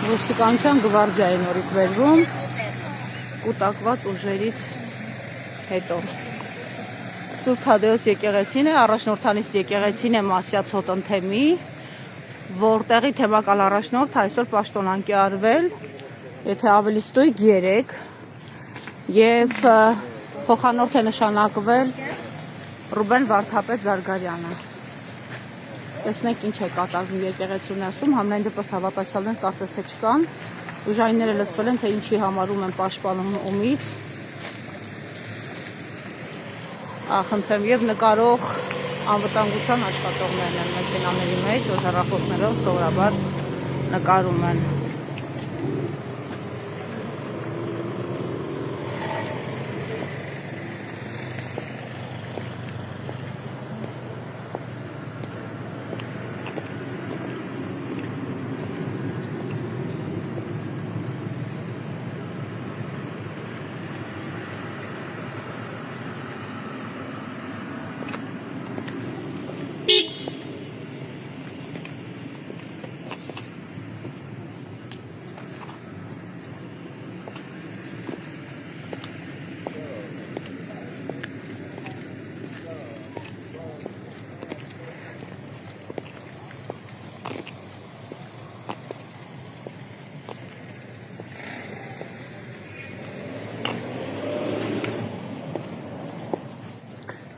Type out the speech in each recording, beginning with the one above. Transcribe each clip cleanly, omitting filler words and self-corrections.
ոստիկանության գվարդիայի նորից վերվում կուտակված ուժերից հետո Սուրբ Թադեոս եկեղեցին է, առաջնորդանիստ եկեղեցին է Մասյաց Հոտնթեմի, որտեղի թեմակալ առաջնորդ այսօր պաշտոնանկի արվել, եթե ավելի ստույգ 3 եւ փոխանորդ է նշանակվել Ռուբեն Վարդապետ Զարգարյանը։ Տեսնենք ինչ է կատարվում եկեղեցու ներսում, համենայն դեպս հավատացյալներ կարծես թե չկան, ուժայինները լցվել են, թե ինչի համարում են պաշտպանում ումից, խնդրեմ եւ նկարող անվտանգության աշխատողներն են մեքենաների մեջ, որ հեռախոսներով սովորաբար նկարում են։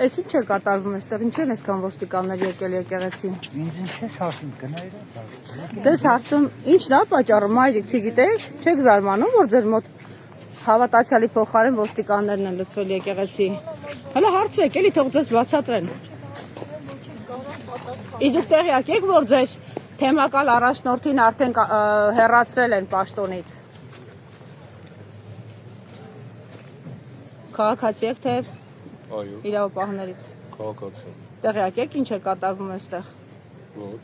Այս ինչ է կատարվում այստեղ, ինչ են այսքան ոստիկաններ եկել եկեղեցի։ Ինձ ինչպես ասում, գնայր։ Ձեզ հարցում, ի՞նչն է պատճառը, մայրիկ, չգիտեք, չեք զարմանում, որ ձեր մոտ հավատացյալի փոխարեն ոստիկաններն են լցվել եկեղեցի։ Հələ հարցրեք, էլի թող ձեզ բացատրեն։ Իսկ տեղյակ եք, որ ձեր թեմակալ առաջնորդին արդեն հեռացրել են պաշտոնից։ Քաղաքացի եք, թե Այո, իրավապահներից։ քաղաքացի։ Տեղյակ եք, ինչ է կատարվում այստեղ։ Ոչ։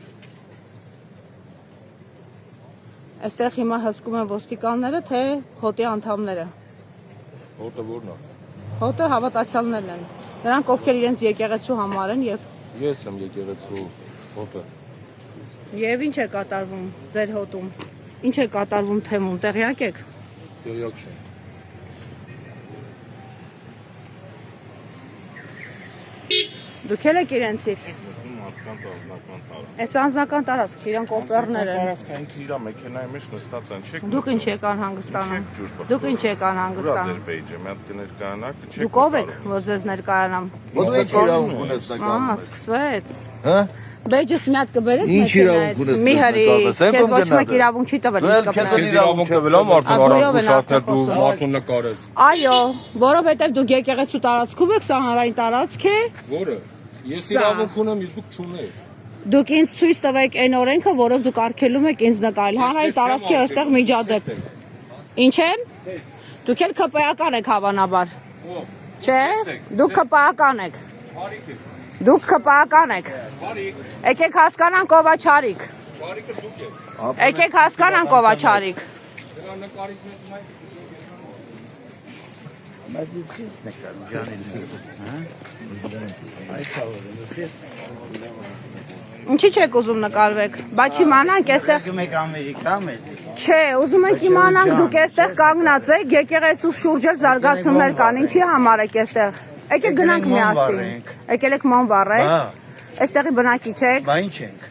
Այստեղ հիմա հսկում են ոստիկանները, թե հոտի անդամները։ Հոտը որն է։ Հոտը հավատացյալներն են։ Նրանք ովքեր իրենց եկեղեցու համար են եւ Ես եմ եկեղեցու հոտը։ Եվ ինչ է կատարվում ձեր հոտում։ Ինչ է կատարվում թեմում, տեղյակ եք։ Տեղյակ չեմ։ Դուք էլ եք իրենցից։ Մարդկանց անձնական տարածք։ Այս անձնական տարածք չի, իրանք օպերներ են։ Տարածքը ինքը իր մեքենայի մեջ նստած են, չեք։ Դուք ինչ եկան հանգստանում։ Դուք ինչ եկան հանգստանում։ Ադրբեջանը մի հատ կներկայանաք, չեք։ Դուք ով եք, որ ձեզ ներկայանամ։ Ո՞վ է իրավունք ունես նկարում։ Սկսվեց։ Հա? Բեջս մի հատ կբերեք Ինչ իրավունք ունես մի հրի, նկարում, քեզ ոչ մեկ իրավունք չի տվել Դու էլ իսկապես։ քեզ իրավունք տվել եմ մարդուն Ագույով են առանց արդեն դու խոսում։ մարդուն նկարես։ Այո, որովհետև դուք եկեղեցու տարածքում եք, սա հանրային տարածք է։ Որը։ Ես Սա։ իրավունք ունեմ, իսկ դուք չունեք։ Դուք ինձ ցույց տվեք այն օրենքը, որով դուք արգելում եք ինձ նկարել։ Հանրային տարածքի այստեղ միջադեպ։ Ինչ է։ Դուք էլ ԿՊԱ-ական եք հավանաբար։ Չէ՞։ Դուք ԿՊԱ-ական եք։ Դուք ԿՊԱ-ական եք։ Եկեք հասկանանք ով է Չարիկ։ Չարիկը դուք եք։ Եկեք հասկանանք ով է Չարիկ։ Դրա նկարիչ մեջ նայ։ Բայց դու քեզ նկարում, ջանին, հա? Այդ ցավը, Ինչի՞ չեք ուզում նկարվեք։ Բայց իմանանք այստեղ դու մեկ Ամերիկա մեզ։ Չէ, ուզում ենք իմանանք դուք այստեղ կանգնած եք, եկեղեցու շուրջ էլ զարգացումներ կան, ինչի համար եք այստեղ։ Եկեք գնանք միասին։ Եկել եք ման վառեք։ Այստեղի բնակիչ եք։ Բա ինչ ենք։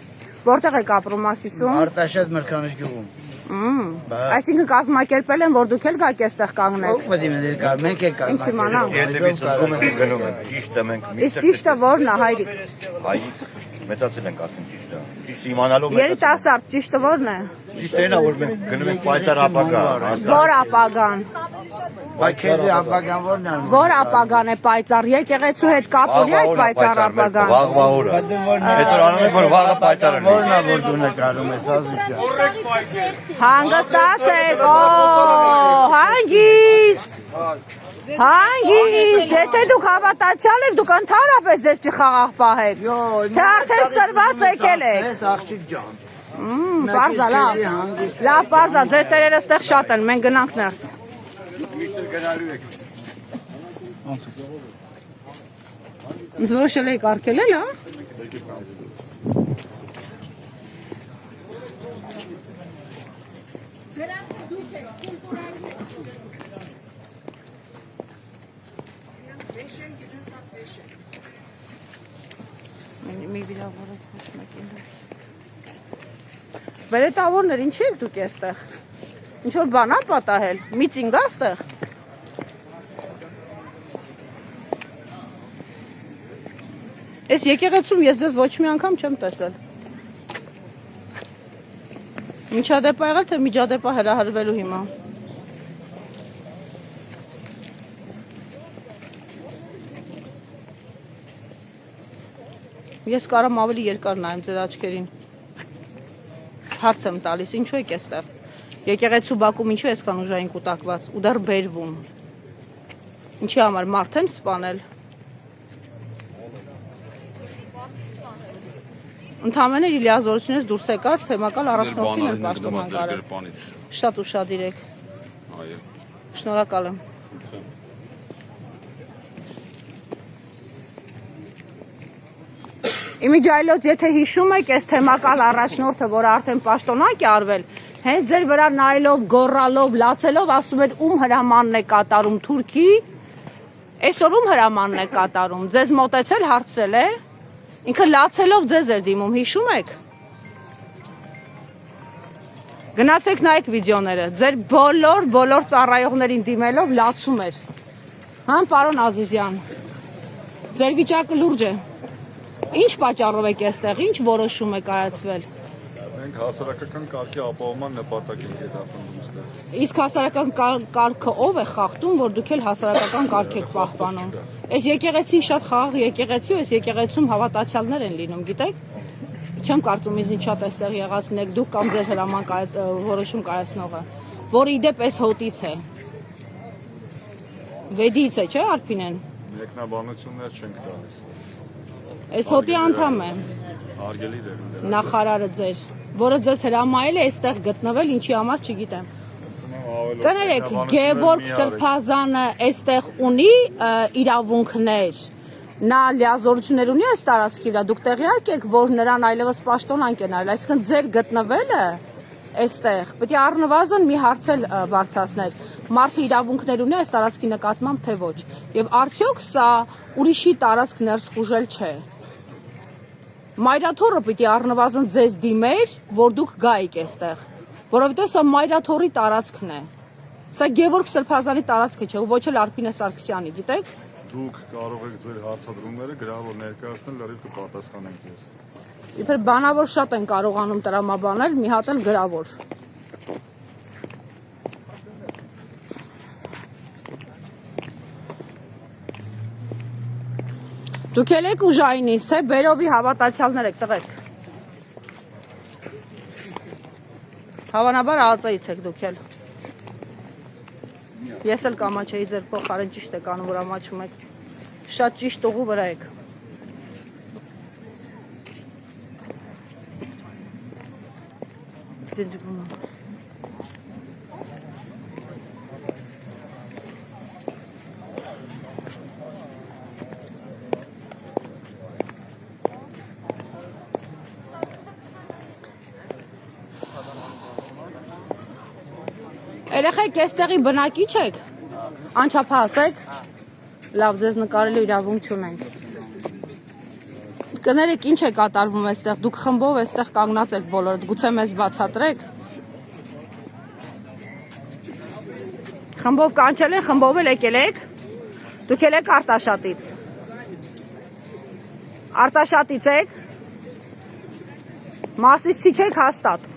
Որտեղ եք ապրում Ասիսում։ Արտաշատ Մրգանիշ գյուղում։ Այսինքն կազմակերպել են, որ դուք էլ գաք այստեղ կանգնեք։ Ո՞վ պետք է ներկա, մենք ենք Ինչ իմանանք։ Երբևից զգում ենք գնում ենք, ճիշտ է մենք Իսկ ճիշտը ո՞րն է, հայրիկ։ հայիկ մեծացել ենք արդեն ճիշտ է։ Ճիշտ իմանալով Երիտասարդ ճիշտը ո՞րն է։ ճիշտ է նա որ մենք գնում ենք պայծառ ապագա։ Որ ապագան։ Բայց քեզ ապագան որն է։ Որ ապագան է պայծառ, եկեղեցու հետ կապ ունի այդ պայծառ ապագան։ Վաղվա օրը։ Բայց դու որն է։ Այսօր անում ենք որ վաղը պայծառ լինի։ Որն է որ դու նկարում ես ազիջա։ Հանգստացեք, հանգիստ։ Հանգիստ, եթե դուք հավատացյալ եք, դուք ընդհանրապես ձեզ պիտի խաղաղ պահեք։ Թե արդեն սրված եկել եք։ Ես աղջիկ ջան։ Պարզա, լավ։ Լավ, պարզա, ձեր տերերը ստեղ շատ են, մենք գնանք ներս։ Իսկ որոշել եք արգելել, հա։ Մի վիրավորը ոչ մեկին։ Բերետավորներ, ինչի եք դուք էստեղ։ Ինչ որ բան ա պատահել։ Միտինգ ա ստեղ։ Այս եկեղեցում ես ձեզ ոչ մի անգամ չեմ տեսել։ Միջադեպ ա եղել, թե միջադեպ ա հրահրվելու հիմա։ Ես կարամ ավելի երկար նայեմ ձեր աչքերին։ Հարց եմ տալիս, ինչու եք էստեղ։ Եկեղեցու բակում ինչու էսքան ուժային կուտակված ու դեռ բերվում։ Ինչի համար մարդ են սպանել։ Ընդհանրապես իր լիազորությունից դուրս եկած թեմակալ առաջնորդին են պաշտոնան կարել։ Շատ ուշադիր եք։ Այո։ Շնորհակալ եմ։ Իմիջայլոց, եթե հիշում եք, այս թեմակալ առաջնորդը, որ արդեն պաշտոնանկ է արվել, հենց ձեր վրա նայելով, գոռալով, լացելով, ասում էր ում հրամանն է կատարում Թուրքի, այսօր ում հրամանն է կատարում, ձեզ մոտեցել հարցրել է, ինքը լացելով ձեզ էր դիմում, հիշում եք։ Գնացեք նայեք վիդեոները, ձեր բոլոր ծառայողներին դիմելով լացում էր։ Հա, պարոն Ազիզյան, ձեր վիճակը լուրջ է։ Ինչ պատճառով եք այստեղ, ինչ որոշում եք կայացվել։ Մենք հասարակական կարգի ապահովման նպատակին հետապնդում ստեղ։ Իսկ հասարակական կարգը ով է խախտում, որ դուք էլ հասարակական կարգ եք պահպանում։ Այս եկեղեցին շատ խաղաղ եկեղեցի ու այս եկեղեցում հավատացյալներ են լինում, գիտեք։ Չեմ կարծում ինձ շատ այստեղ եղածնեք դուք կամ ձեր հրաման որոշում կայացնողը, որը իդեպ այս հոտից է։ Վեդից է, չէ՞ Արփինեն։ Մեկնաբանություններ չենք տալիս։ Այս հոտի անդամ է Հարգելի դեր։ նախարարը ձեր, որը ձեզ հրամայել է այստեղ գտնվել, ինչի համար չգիտեմ։ Կներեք, Գևորգ Սրբազանը այստեղ ունի իրավունքներ, նա լիազորություններ ունի այս տարածքի վրա, դուք տեղյակ եք, որ նրան այլևս պաշտոնանկ են արել, այսինքն ձեր գտնվելը այստեղ պետք է առնվազն մի հարց էլ բարձրացնել, մարդը իրավունքներ ունի այս տարածքի նկատմամբ, թե ոչ, եւ արդյոք սա ուրիշի տարածք ներս խուժել չէ։ Մայրաթորը պիտի առնվազն ձեզ դիմեր, որ դուք գայիք այստեղ, որովհետև սա Մայրաթորի տարածքն է։ Սա Գևորգ Սրբազանի տարածքը չէ, ու ոչ էլ Արփինե Սարգսյանի, գիտեք։ Դուք կարող եք ձեր հարցադրումները գրավոր ներկայացնել, լրիվ կպատասխանենք ձեզ։ Իբր բանավոր շատ են կարողանում տրամաբանել, մի հատ էլ գրավոր։ Դուք էլ եք ուժայինից, թե բերովի հավատացյալներ եք, տղեկ։ Հավանաբար ԱԱԾ-ից եք դուք էլ։ Ես էլ կամաչեի ձեր փոխարեն ճիշտ եք անում, որ ամաչում եք։ Շատ ճիշտ ուղու վրա եք։ Դիջգում։ Երեխեք, այստեղի բնակիչ եք, անչափահաս եք, լավ, ձեզ նկարելու իրավունք չունենք։ Կներեք, ինչ է կատարվում այստեղ, դուք խմբով այստեղ կանգնած եք բոլորդ, գուցե մեզ բացատրեք։ Խմբով կանչել են, խմբով էլ եկել եք, դուք էլ եք Արտաշատից։ Արտաշատից եք, Մասիսցի չեք հաստատ։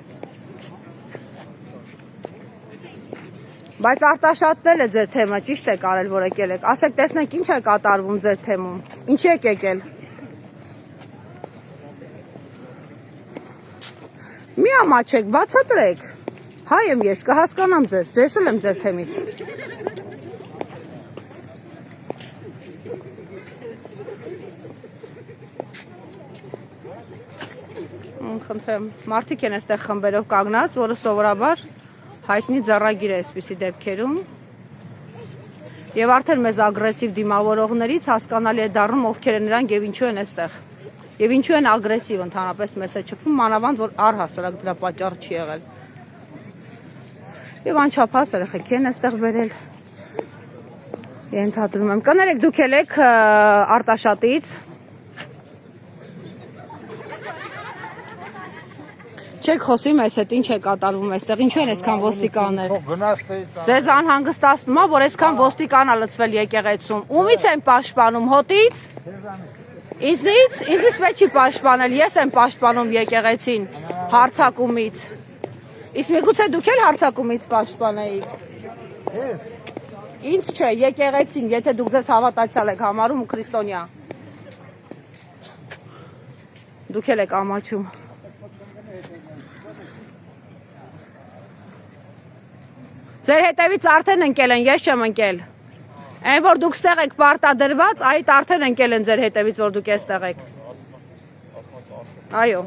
Բայց Արտաշատն էլ է ձեր թեմը, ճիշտ եք արել, որ եկել եք։ Ասեք, տեսնենք ինչ է կատարվում ձեր թեմում։ Ինչի եք եկել։ Մի ամաչեք, բացատրեք։ Հայ եմ ես, կհասկանամ ձեզ, ձեզ էլ եմ ձեր թեմից։ Խնդրեմ, մարդիկ են այստեղ խմբերով կանգնած, որը սովորաբար հայտնի ձեռագիր է այսպիսի դեպքերում եւ արդեն մեզ ագրեսիվ դիմավորողներից հասկանալի է դառնում ովքեր են նրանք եւ ինչու են այստեղ եւ ինչու են ագրեսիվ ընդհանրապես մեզ է չփում մանավանդ որ առհասարակ դրա պատճառը չի եղել Եվ անչափահաս երեխեք են այստեղ բերել։ Ենթադրում եմ։ Կներեք դուք եք Արտաշատից։ Չեք խոսի մեզ հետ ինչ է կատարվում այստեղ, ինչու են այսքան ոստիկաններ։ Ձեզ անհանգստացնում է, որ այսքան ոստիկան է լցվել եկեղեցում։ Ումից են պաշտպանում, հոտից։ Ինձնից պետք չի պաշտպանել, ես եմ պաշտպանում եկեղեցին հարձակումից։ Իսկ միգուցե դուք էլ հարձակումից պաշտպանեիք։ Ինձ չէ, եկեղեցին, եթե դուք ձեզ հավատացյալ եք համարում ու քրիստոնյա։ Դուք էլ եք ամաչում։ Ձեր հետևից արդեն ընկել են, ես չեմ ընկել։ Այն որ դուք ստեղ եք պարտադրված, այդ արդեն ընկել են ձեր հետևից, որ դուք էստեղ եք։ Այո։